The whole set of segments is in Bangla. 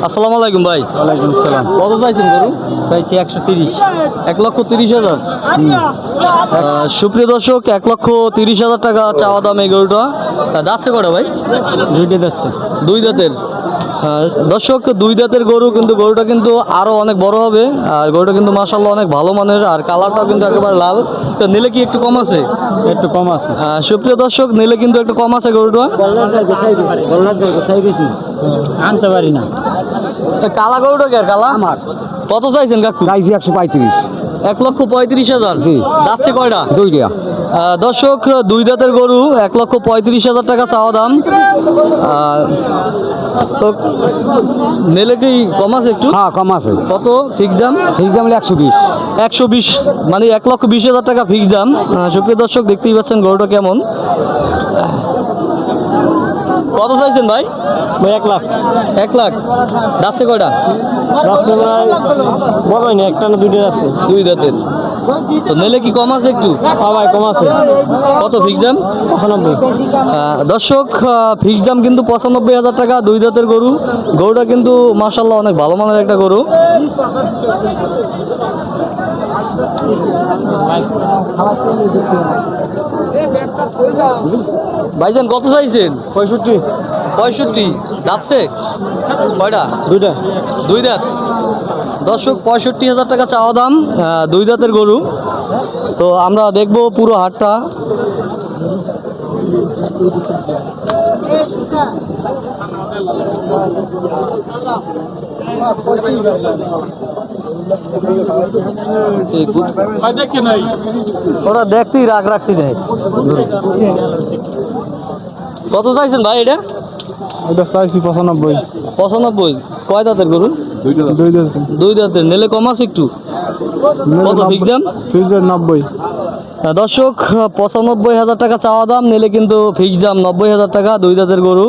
আসসালামু আলাইকুম ভাই। ওয়ালাইকুম সালাম। কত চাইছেন গরু? চাইছি 130। 1,30,000। সুপ্রিয় দর্শক, 1,30,000 টাকা চাওয়া দাম এই গরুটা। দাঁতছে কটা ভাই? দুইটা যাচ্ছে। দুই দাঁতের। দর্শক, দুই দাঁতের গরু, কিন্তু গরুটা কিন্তু আরো অনেক বড় হবে। আর গরুটা কিন্তু মাশাআল্লাহ অনেক ভালো মানের, আর কালারটাও কিন্তু একেবারে লাল। তো নিলে কি একটু কম আছে? একটু কম আছে। সুপ্রিয় দর্শক, নিলে কিন্তু একটু কম আছে গরুটা। আনতে পারি না। কালা গরুটা কে? কালা আমার। কত চাইছেন কাকু? চাইছি 135। 1,35,000। জি। যাচ্ছে কয়টা? দুইটা। দর্শক, দুই দাঁতের গরু, 1,35,000 টাকা চাওয়া দাম। তো নিলে কি কম আছে একটু? হ্যাঁ, কম আছে। কত ফিক্স দাম? ফিক্স দাম হলো 120। 120, মানে 1,20,000 টাকা ফিক্স দাম। সুপ্রিয় দর্শক, দেখতেই পাচ্ছেন গরুটা কেমন। কত চাইছেন ভাই? 1 লাখ। 1 লাখ। যাচ্ছে কয়টা? যাচ্ছে ভাই বড়ই না, একটা না দুইটা আছে। দুই দাঁতের। তো নিলে কি কম আছে একটু? সবাই কম আছে। কত ফিক্স দাম? 95। দর্শক, ফিক্স দাম কিন্তু 95,000 টাকা, দুই দাঁতের গরু। গরুটা কিন্তু মাশাআল্লাহ অনেক ভালো মানের একটা গরু। ভাইজান কত চাইছেন? 65। 65। যাচ্ছে কয়টা? দুইটা। দুই দাঁত। দর্শক, 65,000 টাকা চাওয়া দাম, দুই দাঁতের গরু। তো আমরা দেখবো পুরো হাটটা। ওরা দেখতেই রাগ রাখছি দেয়। কত চাইছেন ভাই এটা? এটা চাইছি 95। 95। কয় দাঁতের গরু? দুই দাঁত। দুই দাঁতের। নিলে কম আছে একটু? কত ফিক্স দাম? ফিক্স 90। দর্শক, 95,000 টাকা চাওয়া দাম, নিলে কিন্তু ফিক্স দাম 90,000 টাকা, দুই দাঁতের গরু।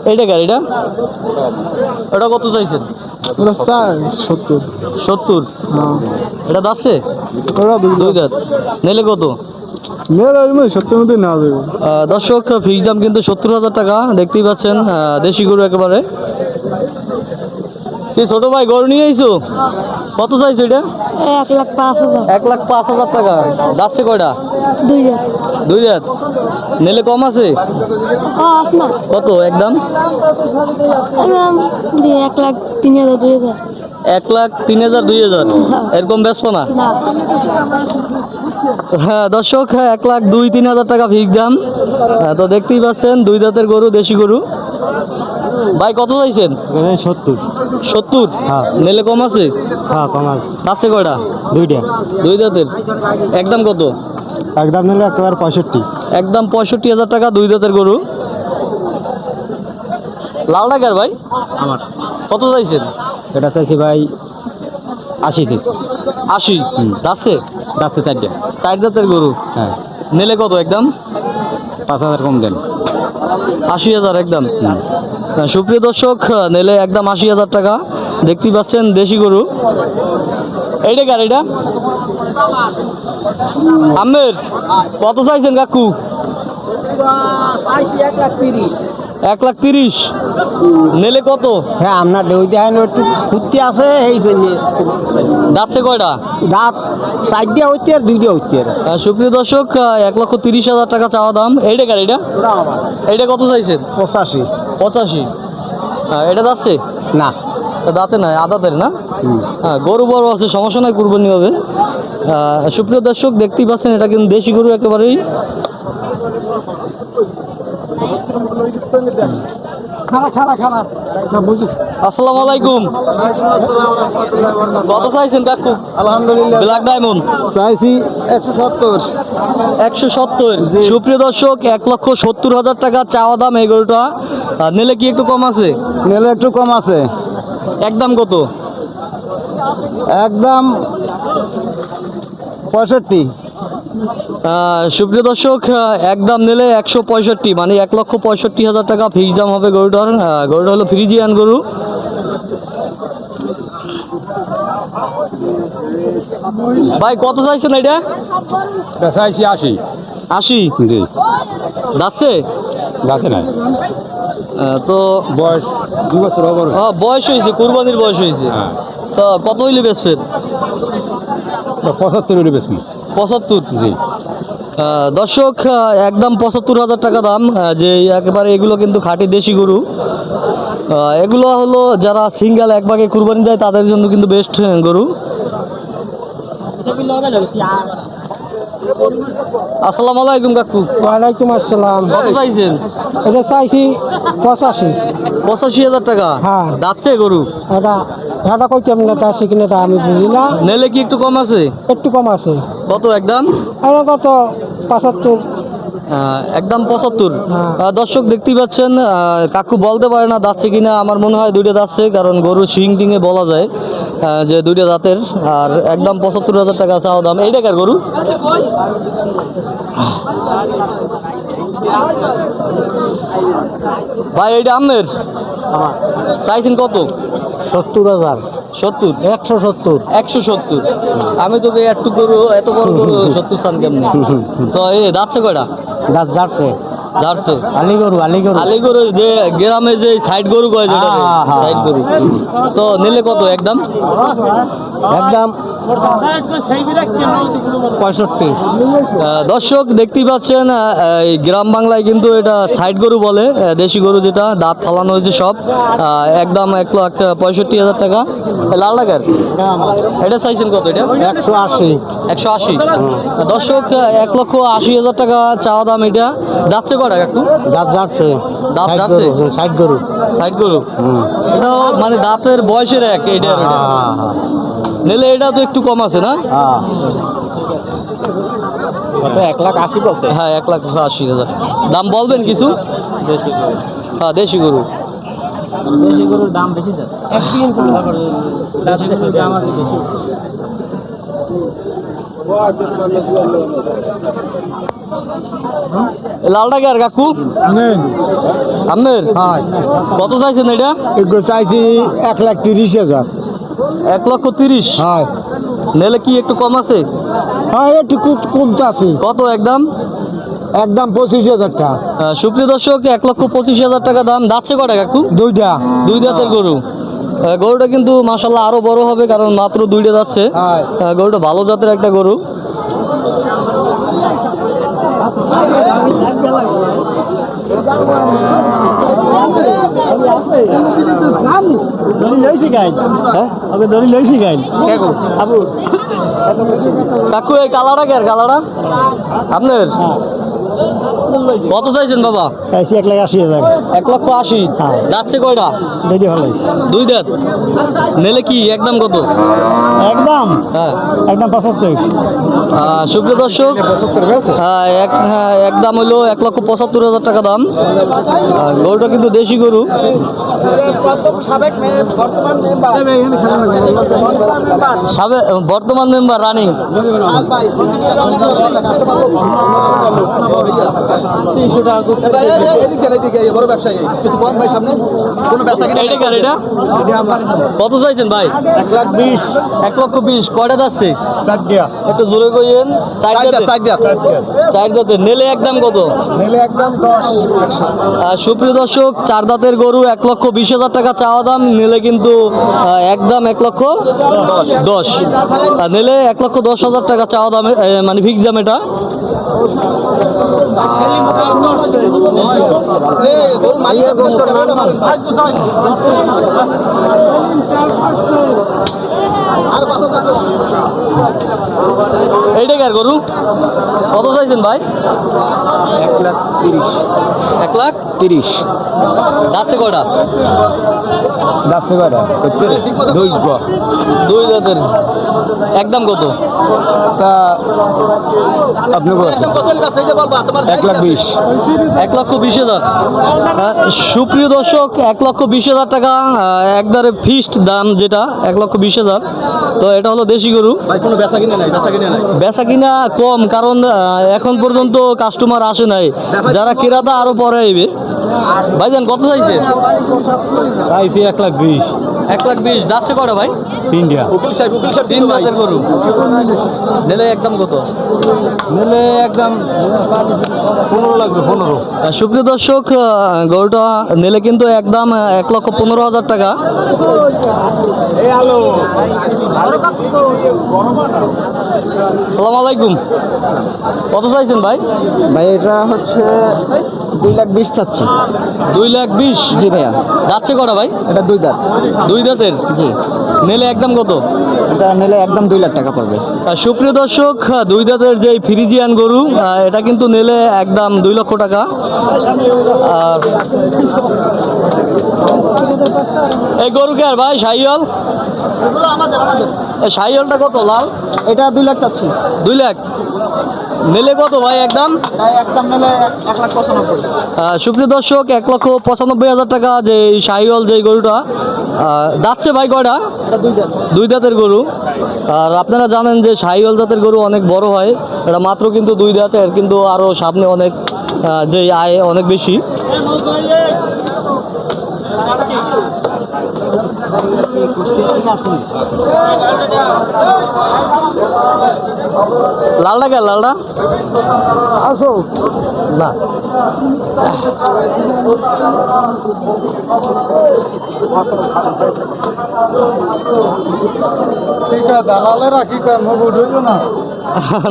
এইটা গাড়িটা, এটা কত চাইছেন? ওটা চাই 70। 70। হ্যাঁ, এটা যাচ্ছে ওটা দুই দাঁত। নিলে কত? মেয়েরা 70 মধ্যে নেওয়া যাবে। দর্শক, ফিক্স দাম কিন্তু 70,000 টাকা। দেখতেই পাচ্ছেন দেশি গরু একেবারে। কি ছোট ভাই, গরু নিয়ে আইছো? কত চাইছো এটা? 1,05,000। 1,05,000 টাকা। যাচ্ছে কয়টা? দুই হাজার। দুই দাঁত। নিলে কম আছে? আপনার কত একদম? একদম 1,03,000, 2,000। 1,03,000, 2,000 এরকম বেচবো না? না। হ্যাঁ দর্শক, 1,02,000-3,000 টাকা ফিক্স দাম। তো দেখতেই পাচ্ছেন দুই দাঁতের গরু, দেশি গরু। ভাই কত চাইছেন? 70। 70। হ্যাঁ। নিলে কম আছে? হ্যাঁ, কম আছে। আছে কয়টা? দুইটা। দুই দাঁতের। একদম কত? একদম নিলে একেবারে 65। একদম 65,000 টাকা, দুই দাঁতের গরু। লাল টাকার ভাই আমার। কত চাইছেন? এটা চাইছি ভাই 80 চাইছি। 80। যাচ্ছে? যাচ্ছে 4টা। চার দাঁতের গরু। হ্যাঁ, নিলে কত একদম? 5,000 কম দেন। 80,000 একদম। সুপ্রিয় দর্শক, নিলে একদম 80,000 টাকা। দেখতেই পাচ্ছেন দেশি গরু। এইটা কার? এটা আমের। কত চাইছেন কাকু? 1,30,000। নিলে কত? হ্যাঁ, আপনার ডেউতে একটু খুঁজতে আছে এই পেলে। যাচ্ছে কয়টা? দাঁত 4টা হইতে আর 2টা হইতে। সুপ্রিয় দর্শক, 1,30,000 টাকা চাওয়া দাম। এইটা কার? এটা ওটা আমার। এইটা কত চাইছেন? 85। 85। এটা যাচ্ছে? না। দাঁতে নাই, আদাতের না? হ্যাঁ, গরু বড় আছে, সমস্যা নাই, কুরবানি হবে। সুপ্রিয় দর্শক, দেখতেই পাচ্ছেন এটা কিন্তু দেশি গরু একেবারেই। আসসালামু আলাইকুম। কত চাইছেন কাকু? আলহামদুলিল্লাহ। ব্ল্যাক ডায়মন্ড চাইছি 170। 170। সুপ্রিয় দর্শক, 1,70,000 টাকা চাওয়া দাম এই গরুটা। নিলে কি একটু কম আছে? নিলে একটু কম আছে। একদম কত? একদম 65। সুপ্রিয় দর্শক, একদম নিলে 165, মানে 1,65,000 টাকা ফিক্স দাম হবে গরুটার। গরুটা হলো ফ্রিজিয়ান গরু। ভাই কত চাইছেন এটা? চাইছি 80। 80। জি। যাচ্ছে? যাচ্ছে না। তো বয়স 2 বছর ওভার। বয়স হয়েছে, কুরবানির বয়স হয়েছে। তো কত হইলে বেচবেন? 75 হলে বেশি। 75। জি। দর্শক একদম 75,000 টাকা দাম। যে একেবারে এগুলো কিন্তু খাঁটি দেশি গরু। এগুলো হলো যারা সিঙ্গেল এক ভাগে কুরবানি দেয় তাদের জন্য কিন্তু বেস্ট গরু। আসসালামু আলাইকুম কাকু। ওয়ালাইকুম আসসালাম। কত চাইছেন? এটা চাইছি 85। 85,000 টাকা। হ্যাঁ। যাচ্ছে গরু? এটা কইতাম না, তা আছে কিনা তা আমি বুঝি না। নেলে কি একটু কম আছে? একটু কম আছে। কত একদম? এটা কত 75। একদম 75। হ্যাঁ। দর্শক দেখতেই পাচ্ছেন কাকু বলতে পারে না যাচ্ছে কিনা। আমার মনে হয় দুইটা যাচ্ছে, কারণ গরু শিং টিংয়ে বলা যায় যে দুইটা দাঁতের। আর একদম 75,000 টাকা চাওয়া দাম। এই টাকার গরু ভাই, এইটা আমের চাইছেন কত? 70,000। 70? 170। 170। আমি তোকে একটু গরু, এত বড় গরু 70 সান কেমনি? তো এই যাচ্ছে কয়টা? দাঁত যাচ্ছে। যাচ্ছে আলিগরু। আলিগড় যে গ্রামে যে সাইড গরু কয় যেটা, হ্যাঁ, হ্যাঁ। সাইড গরু। তো নিলে কত একদম? একদম 65। দর্শক দেখতেই পাচ্ছেন এই গ্রাম বাংলায় কিন্তু এটা সাইড গরু বলে। দেশি গরু যেটা দাঁত ফালানো হয়েছে সব। একদম 1,65,000 টাকা। লাল টাকার এটা চাইছেন কত? এটা 180। 180। দর্শক 1,80,000 টাকা চাওয়া দাম। এটা যাচ্ছে কটা কাকু? দাঁত যাচ্ছে। দাঁত যাচ্ছে? সাইড গরু। সাইড গরু। এটাও মানে দাঁতের বয়সের এক এইটা। নিলে এটা তো একটু কম আছে না? কত 1,80,000 বলছে? হ্যাঁ, 1,80,000 দাম বলবেন কিছু? হ্যাঁ, দেশি গরু। দেশি গরুর দাম বেশি যাচ্ছে। একদিন করে দেশি গরুর দাম আছে বেশি। লাল টাকার কাকু আমের কত চাইছেন এটা? এগুলো চাইছি 1,30,000। 1,30,000। হ্যাঁ। নিলে কি একটু কম আছে? হ্যাঁ, একটু কমতে আছে। কত একদম? একদম 25,000 টাকা। সুপ্রিয় দর্শক 1,25,000 টাকা দাম। যাচ্ছে কটা কাকু? দুইটা। দুই দাঁতের গরু। গরুটা কিন্তু মাশাল্লাহ আরো বড় হবে, কারণ মাত্র দুইটা যাচ্ছে। হ্যাঁ। গরুটা ভালো জাতের একটা গরু। কাকু এই কালাটা কে? কালাটা আপনার? কত চাইছেন বাবা? চাইছি 1,80,000। 1,80,000। যাচ্ছে কয়টা? দুই দাঁত। নিলে কি একদম কত? একদম হ্যাঁ, একদম 75। সুপ্রিয় দর্শক একদম হইলো 1,75,000 টাকা দাম। গরুটা কিন্তু দেশি গরু। বর্তমান মেম্বার রানিং। কত চাইছেন ভাই? 1,20,000। 1,20,000। কয়টা যাচ্ছে? 4টা। একটু জোরে কইেন। চার দাঁতের। নেলে একদম কত? নিলে একদম 10। সুপ্রিয় দর্শক 4 দাঁতের গরু 1,20,000 টাকা চাওয়া দাম। নিলে কিন্তু একদম 1,10,000। নিলে 1,10,000 টাকা চাওয়া দাম, মানে ফিক্স দাম এটা। এইটা কার গরু? কত চাইছেন ভাই? 1,30,000। 1,30,000। যাচ্ছে কয়টা? যাচ্ছে কয়টা? দুই দাঁতের। একদম কত? তা আপনি বলছেন 1,20,000। 1,20,000। সুপ্রিয় দর্শক 1,20,000 টাকা একবারে ফিক্সড দাম, যেটা 1,20,000। তো এটা হলো দেশি গরু। বেচা কিনা কম, কারণ এখন পর্যন্ত কাস্টমার আসে নাই। যারা ক্রেতা আরো পরে আইবে। ভাইজান কত চাইছে? চাইছি 1,20,000 1,20,000 দাচ্ছে কটা ভাই? তিনটা তিন দাঁতের গরু নিলে একদম কত? নিলে একদম 15 লাগবে 15। সুপ্রিয় দর্শক, গরুটা নিলে কিন্তু একদম 1,15,000 টাকা। সালাম আলাইকুম, কত চাইছেন ভাই? ভাই এটা হচ্ছে 2,20,000 চাচ্ছি। 2,20,000? জি ভাইয়া। যাচ্ছে কটা ভাই? এটা 2 দাঁত। 2 দাঁতের? জি। নিলে একদম কত? এটা নিলে একদম 2 লাখ টাকা পড়বে। সুপ্রিয় দর্শক, 2 দাঁতের যে ফ্রিজিয়ান গরু, এটা কিন্তু নিলে একদম 2 লক্ষ টাকা। আর এই গরু কে আর ভাই? শাহিওয়াল? এই শাহিওয়ালটা কত লাল? এটা 2 লাখ চাচ্ছি। 2 লাখ? নিলে কত ভাই একদম? একদম নিলে 1,95,000। সুপ্রিয় দর্শক, 1,95,000 টাকা যে শাহিওয়াল যে গরুটা। দাচ্ছে ভাই কয়টা? এটা 2 দাঁত। 2 দাঁতের গরু। আর আপনারা জানেন যে শাহিওয়াল জাতের গরু অনেক বড় হয়, এটা মাত্র কিন্তু 2 দাঁতের, কিন্তু আরও সামনে অনেক যে আয় অনেক বেশি। লালটা কে? লালটা আসো না, ঠিক আছে, দালালেরা কি কয় মুখ উঠইল না।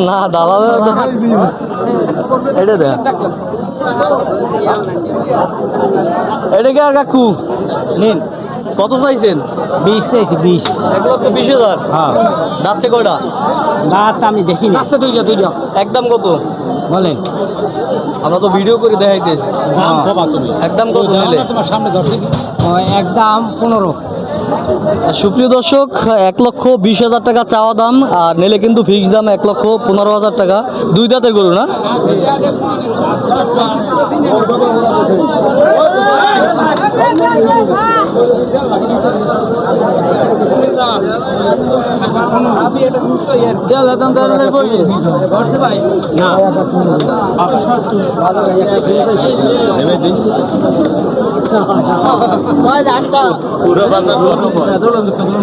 না দালালের তো এটা দেখ, এটা কে আর কাকু? নিন। কত চাইছেন? 20 চাইছি 20। 1,20,000? হ্যাঁ। যাচ্ছে কয়টা? দাঁত আমি দেখিনি। আচ্ছা দুইটা। একদম কত? বলেন। আমরা তো ভিডিও করে দেখাইতেছি। দাম কবা তুমি? একদম কত নিলে? তোমার সামনে ধরছি। একদম 15। সুপ্রিয় দর্শক, 1,20,000 টাকা চাওয়া দাম, আর নিলে কিন্তু ফিক্সড দাম 1,15,000 টাকা। 2 দাঁতের গরু না?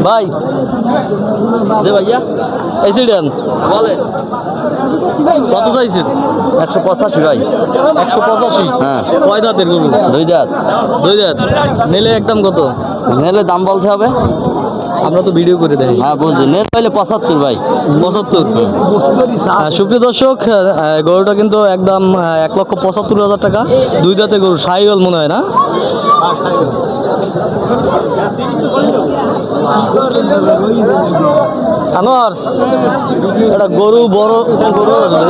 ভাই দে ভাইয়া, এসে দেন বলেন কত চাইছেন? 185 ভাই। 185? হ্যাঁ। কয় দাঁতের গরু? 2 দাঁত। 2 দাঁত? নিলে একদম কত? নিলে দাম বলতে হবে। আমরা তো ভিডিও করে দেই। হ্যাঁ বুঝলি, নিলে পাইলে 75 ভাই। 75? সুপ্রিয় দর্শক, গরুটা কিন্তু একদম 1,75,000 টাকা। 2 দাঁতের গরু, শাহিওয়াল মনে হয় না? আনোয়ার, এটা গরু বড় গরু আছে ভাই।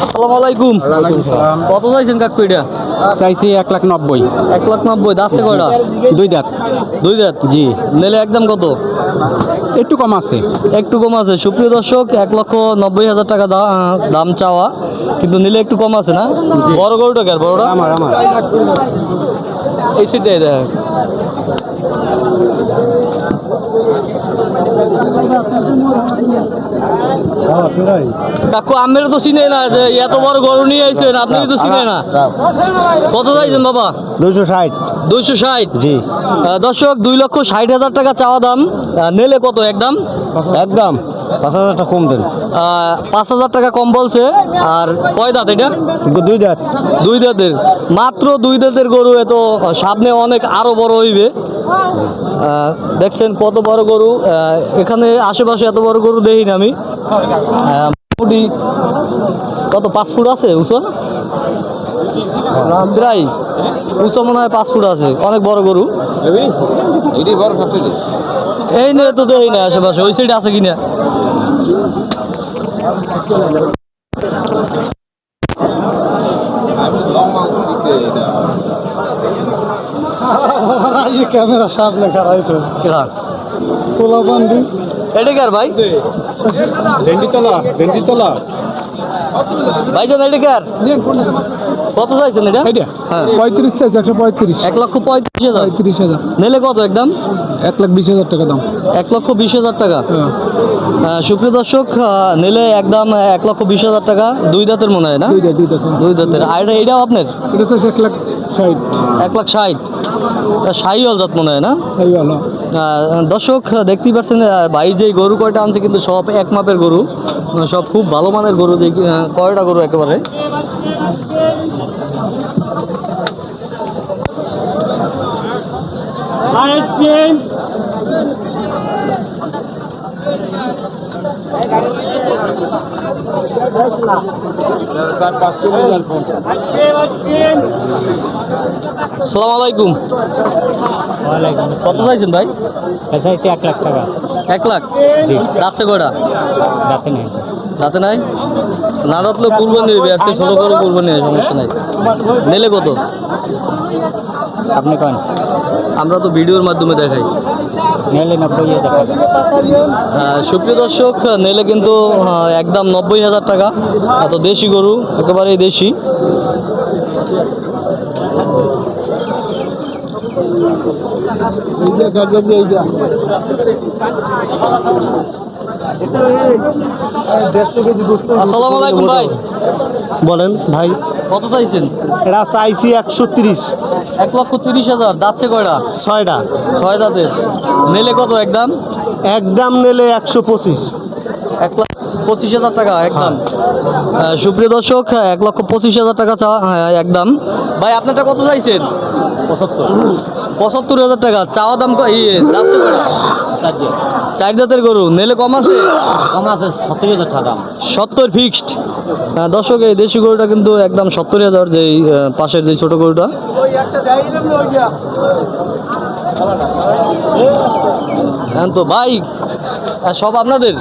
আসসালামু আলাইকুম, কত চাইছেন কাকু এটা? চাইছি 1,90,000। 1,90,000? দাচ্ছে কয়টা? 2 দাঁত। 2 দাঁত? জি। নিলে একদম কত? একটু কম আছে। একটু কম আছে। সুপ্রিয় দর্শক, 1,90,000 টাকা দাম চাওয়া, কিন্তু নিলে একটু কম আছে না? বড় গরুটা কার? বড়টা আমার এই সিটটাই দেখ। কাকু আমের তো চিনে না, যে এত বড় গরু নিয়ে আইছেন, আপনি তো চিনে না। কত চাইছেন বাবা? 260। 260? জি। দর্শক, 2,60,000 টাকা চাওয়া দাম। নিলে কত একদম? একদম 5,000 টাকা কম দেন। 5,000 টাকা কম বলছে। আর কয় দাঁত এটা? 2 দাঁত। 2 দাঁতের? মাত্র 2 দাঁতের গরু, এত সামনে অনেক আরো বড় হইবে। দেখছেন কত বড় গরু। এখানে আশেপাশে এত বড় গরু দেখি না আমি। মোটামুটি কত 5 ফুট আছে উঁচু? প্রায় উঁচু মনে হয় 5 ফুট আছে। অনেক বড় গরু। এই নিয়ে তো দেখি না আশেপাশে, ওই সাইডে আছে কিনা। ক্যামেরা সামনে খারাই তো তোলা বান্ডি। এটা কার ভাই? ভেন্ডি তোলা। ভাইজান এটা কার? কত চাইছেন এটা? হ্যাঁ 35 চাইছে 135 1,35,000 35,000 নিলে কত একদম? 1,20,000 টাকা দাম 1,20,000 টাকা। সুপ্রিয় দর্শক নিলে একদম 1,20,000 টাকা। দুই দাঁতের মনে হয় না? দুই দাঁতের। আর এটাও আপনার? এটা চাইছে 1,60,000 1,60,000 শাহিওয়াল জাত মনে হয় না? তাই ভালো দর্শক দেখতেই পাচ্ছেন ভাই যে গরু কয়টা আনছে কিন্তু সব এক মাপের গরু, সব খুব ভালো মানের গরু, যে কয়টা গরু একেবারে। আসসালামু আলাইকুম। ওয়ালাইকুম কত চাইছেন ভাই? চাইছি 1 লাখ টাকা। 1 লাখ? জি। দাঁতছে কয়টা? যাতে নেই দাঁতে নাই? না দাঁতলেও কুরবানি দিবে, আসছে ছোটো করে কুরবানি হয়, সমস্যা নাই। নিলে কত? আপনি কোন আমরা তো ভিডিওর মাধ্যমে দেখাই। নিলে 90,000 টাকা। সুপ্রিয় দর্শক নিলে কিন্তু একদম 90,000 টাকা। এত দেশি গরু, একেবারেই দেশি। আসসালামু আলাইকুম ভাই। বলেন ভাই কত চাইছেন? এটা চাইছি 130 1,30,000। দাঁতছে কয়টা? 6টা 6 দাঁতের। নিলে কত একদম? একদম নিলে 125 1,25,000 টাকা একদম। সুপ্রিয় দর্শক 1,25,000 টাকা একদম। ভাই আপনারটা কত চাইছেন? 75,000 টাকা চাওয়া দাম। দাঁতছে কয়টা? 4 দাঁতের গরু। নিলে কম আছে? কম আছে 70,000 টাকা দাম। 70 ফিক্সড। দর্শক এই দেশি গরুটা কিন্তু একদম 70,000, যেই পাশের যে ছোট গরুটা। হ্যাঁ তো ভাই সব আপনাদের?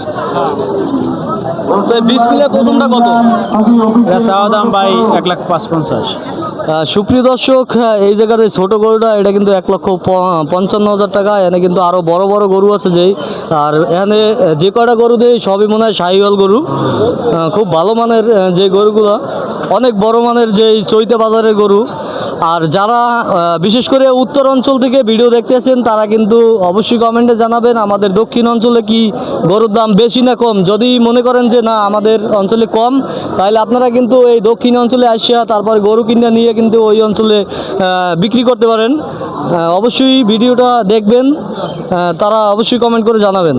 বীজ মিলে প্রথমটা কত? এটা চাওয়া দাম ভাই 1,55,000। সুপ্রিয় দর্শক এই জায়গার এই ছোটো গরুটা এটা কিন্তু 1,55,000 টাকা। এখানে কিন্তু আরও বড় বড় গরু আছে যেই, আর এখানে যে কয়টা গরু দেয় সবই মনে হয় শাহিওয়াল গরু। খুব ভালো মানের যে গরুগুলো, অনেক বড় মানের যেই চৈতে বাজারের গরু। আর যারা বিশেষ করে উত্তর অঞ্চল থেকে ভিডিও দেখতেছেন তারা কিন্তু অবশ্যই কমেন্টে জানাবেন আমাদের দক্ষিণ অঞ্চলে কি গরুর দাম বেশি না কম। যদি মনে করেন যে না আমাদের অঞ্চলে কম, তাহলে আপনারা কিন্তু এই দক্ষিণ অঞ্চলে আসিয়া তারপর গরু কিনে নিয়ে কিন্তু ওই অঞ্চলে বিক্রি করতে পারেন। অবশ্যই ভিডিওটা দেখবেন, তারা অবশ্যই কমেন্ট করে জানাবেন।